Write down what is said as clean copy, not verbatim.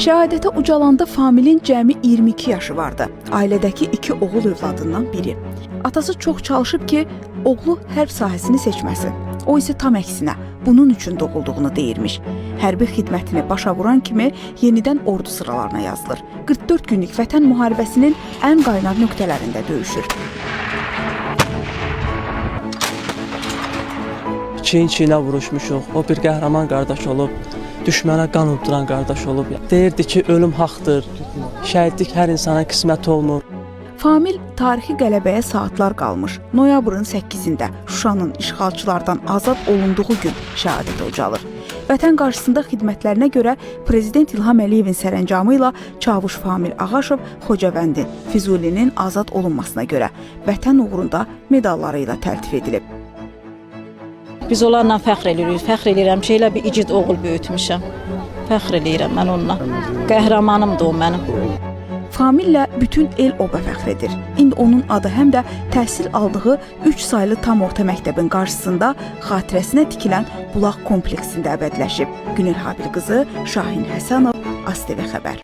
Şəhadətə ucalanda Familin cəmi 22 yaşı vardı. Ailədəki 2 oğul övladından biri. Atası çox çalışıb ki, oğlu hərb sahəsini seçməsin. O isə tam əksinə, bunun üçün doğulduğunu deyirmiş. Hərbi xidmətini başa vuran kimi yenidən ordu sıralarına yazılır. 44 günlük Vətən müharibəsinin ən qaynar nöqtələrində döyüşür. Çiyin-çiyinə vuruşmuşuq. O bir qəhrəman qardaş olub, düşmənə qan udduran qardaş olub. Deyirdi ki, ölüm haqdır, şəhidlik hər insana qismət olmur. Famil tarixi qələbəyə saatlar qalmış. Noyabrın 8-də Şuşanın işğalçılardan azad olunduğu gün şəhadətə ucalır. Vətən qarşısında xidmətlərinə görə Prezident İlham Əliyevin sərəncamı ilə Çavuş Famil Ağaşov Xocavəndin, Füzulinin azad olunmasına görə Vətən uğrunda medalları ilə təltif edilib. Biz onlarla fəxr edirik. Fəxr edirəm ki, elə bir igid oğul böyütmüşəm. Fəxr edirəm mən onunla. Qəhrəmanımdır o mənim. Famillə bütün el oba fəxr edir. İndi onun adı həm də təhsil aldığı 3 saylı tam orta məktəbin qarşısında xatirəsinə tikilən bulaq kompleksində əbədiləşib. Günel Habil qızı, Şahin Həsənov, ASTV xəbər.